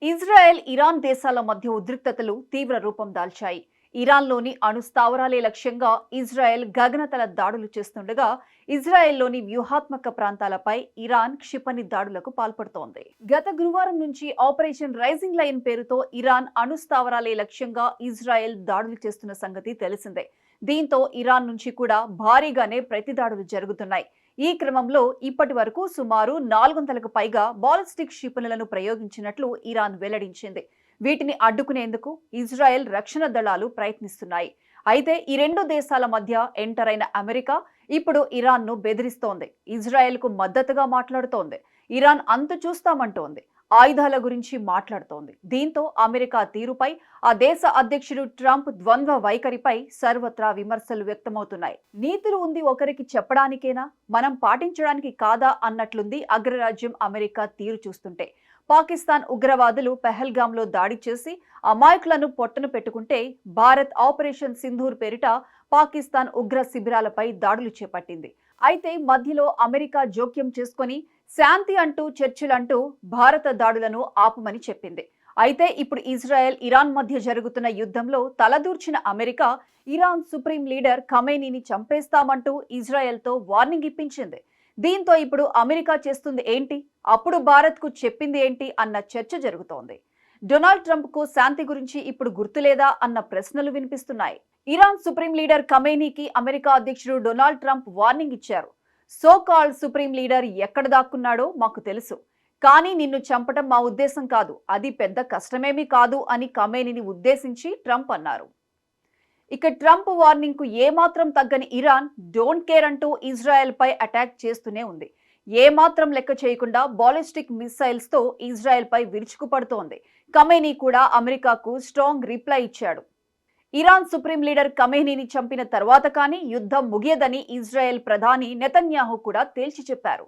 Israel, Iran దేశాల మధ్య ఉద్రిక్తతలు తీవ్ర రూపం దాల్చాయి. ఇరాన్లోని అణు స్థావరాలే లక్ష్యంగా ఇజ్రాయెల్ గగనతల దాడులు చేస్తుండగా, ఇజ్రాయెల్లోని వ్యూహాత్మక ప్రాంతాలపై ఇరాన్ క్షిపణి దాడులకు పాల్పడుతోంది. గత గురువారం నుంచి ఆపరేషన్ రైజింగ్ లైన్ పేరుతో ఇరాన్ అణు స్థావరాలే లక్ష్యంగా ఇజ్రాయెల్ దాడులు చేస్తున్న సంగతి తెలిసిందే. దీంతో ఇరాన్ నుంచి కూడా భారీగానే ప్రతిదాడులు జరుగుతున్నాయి. ఈ క్రమంలో ఇప్పటి వరకు సుమారు 400కు పైగా బాలిస్టిక్ క్షిపణులను ప్రయోగించినట్లు ఇరాన్ వెల్లడించింది. వీటిని అడ్డుకునేందుకు ఇజ్రాయెల్ రక్షణ దళాలు ప్రయత్నిస్తున్నాయి. అయితే ఈ రెండు దేశాల మధ్య ఎంటర్ అయిన అమెరికా ఇప్పుడు ఇరాన్ను బెదిరిస్తోంది. ఇజ్రాయెల్కు మద్దతుగా మాట్లాడుతోంది. ఇరాన్ అంతు చూస్తామంటోంది. ఆయుధాల గురించి మాట్లాడుతోంది. దీంతో అమెరికా తీరుపై ఆ దేశ అధ్యక్షుడు ట్రంప్ ద్వంద్వ వైఖరిపై సర్వత్రా విమర్శలు వ్యక్తమవుతున్నాయి. నీతులు ఉంది ఒకరికి చెప్పడానికేనా, మనం పాటించడానికి కాదా అన్నట్లుంది అగ్రరాజ్యం అమెరికా తీరు చూస్తుంటే. పాకిస్తాన్ ఉగ్రవాదులు పెహల్గాంలో దాడి చేసి అమాయకులను పొట్టన పెట్టుకుంటే, భారత్ ఆపరేషన్ సింధూర్ పేరిట పాకిస్తాన్ ఉగ్ర శిబిరాలపై దాడులు చేపట్టింది. అయితే మధ్యలో అమెరికా జోక్యం చేసుకొని శాంతి అంటూ చర్చలంటూ భారత దాడులను ఆపమని చెప్పింది. అయితే ఇప్పుడు ఇజ్రాయెల్, ఇరాన్ మధ్య జరుగుతున్న యుద్ధంలో తలదూర్చిన అమెరికా ఇరాన్ సుప్రీం లీడర్ ఖమేనీని చంపేస్తామంటూ ఇజ్రాయెల్తో వార్నింగ్ ఇప్పించింది. దీంతో ఇప్పుడు అమెరికా చేస్తుంది ఏంటి, అప్పుడు భారత్కు చెప్పింది ఏంటి అన్న చర్చ జరుగుతోంది. డొనాల్డ్ ట్రంప్కు శాంతి గురించి ఇప్పుడు గుర్తులేదా అన్న ప్రశ్నలు వినిపిస్తున్నాయి. ఇరాన్ సుప్రీం లీడర్ ఖమేనీకి అమెరికా అధ్యక్షుడు డొనాల్డ్ ట్రంప్ వార్నింగ్ ఇచ్చారు. సో కాల్డ్ సుప్రీం లీడర్ ఎక్కడ దాక్కున్నాడో మాకు తెలుసు, కానీ నిన్ను చంపటం మా ఉద్దేశం కాదు, అది పెద్ద కష్టమేమీ కాదు అని ఖమేనీని ఉద్దేశించి ట్రంప్ అన్నారు. ఇక ట్రంప్ వార్నింగ్ కు ఏమాత్రం తగ్గని ఇరాన్ డోంట్ కేర్ అంటూ ఇజ్రాయెల్ పై అటాక్ చేస్తూనే ఉంది. ఏమాత్రం లెక్క చేయకుండా బాలిస్టిక్ మిసైల్స్ తో ఇజ్రాయెల్ పై విరుచుకుపడుతోంది. ఖమేనీ కూడా అమెరికాకు స్ట్రాంగ్ రిప్లై ఇచ్చాడు. ఇరాన్ సుప్రీం లీడర్ ఖమేనీని చంపిన తర్వాత కానీ యుద్ధం ముగియదని ఇజ్రాయెల్ ప్రధాని నెతన్యాహు కూడా తేల్చి చెప్పారు.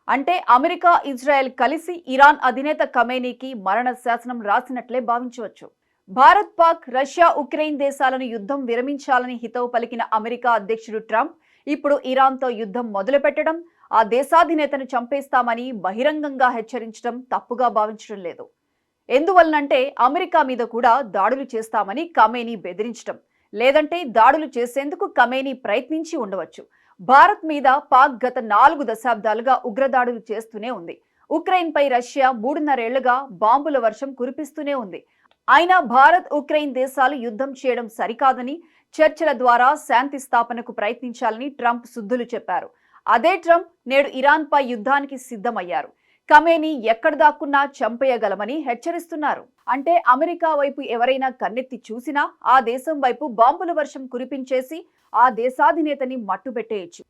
అంటే అమెరికా, ఇజ్రాయెల్ కలిసి ఇరాన్ అధినేత ఖమేనీకి మరణ శాసనం రాసినట్లే భావించవచ్చు. భారత్, పాక్, రష్యా, ఉక్రెయిన్ దేశాలను యుద్ధం విరమించాలని హితవు పలికిన అమెరికా అధ్యక్షుడు ట్రంప్ ఇప్పుడు ఇరాన్తో యుద్ధం మొదలుపెట్టడం, ఆ దేశాధినేతను చంపేస్తామని బహిరంగంగా హెచ్చరించడం తప్పుగా భావించడం లేదు. ఎందువలనంటే అమెరికా మీద కూడా దాడులు చేస్తామని ఖమేనీ బెదిరించడం, లేదంటే దాడులు చేసేందుకు ఖమేనీ ప్రయత్నించి ఉండవచ్చు. భారత్ మీద పాక్ గత 4 దశాబ్దాలుగా ఉగ్రదాడులు చేస్తూనే ఉంది. ఉక్రెయిన్ పై రష్యా 3.5 ఏళ్లుగా బాంబుల వర్షం కురిపిస్తూనే ఉంది. అయినా భారత్, ఉక్రెయిన్ దేశాలు యుద్ధం చేయడం సరికాదని, చర్చల ద్వారా శాంతి స్థాపనకు ప్రయత్నించాలని ట్రంప్ సుద్దులు చెప్పారు. అదే ట్రంప్ నేడు ఇరాన్ పై యుద్ధానికి సిద్ధమయ్యారు. ఖమేనీ ఎక్కడ దాక్కున్నా చంపేయగలమని హెచ్చరిస్తున్నారు. అంటే అమెరికా వైపు ఎవరైనా కన్నెత్తి చూసినా ఆ దేశం వైపు బాంబుల వర్షం కురిపించేసి ఆ దేశాధినేతని మట్టుబెట్టేయచ్చు.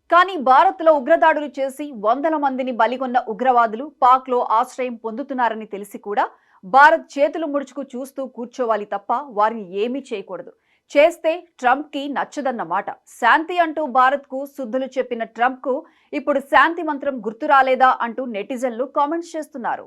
కానీ భారత్లో ఉగ్రదాడులు చేసి వందల మందిని బలిగొన్న ఉగ్రవాదులు పాక్లో ఆశ్రయం పొందుతున్నారని తెలిసి కూడా భారత్ చేతులు ముడుచుకు చూస్తూ కూర్చోవాలి తప్ప వారిని ఏమీ చేయకూడదు. చేస్తే ట్రంప్కి నచ్చదన్నమాట. శాంతి అంటూ భారత్కు శుద్ధులు చెప్పిన ట్రంప్కు ఇప్పుడు శాంతి మంత్రం గుర్తు రాలేదా అంటూ నెటిజన్లు కామెంట్స్ చేస్తున్నారు.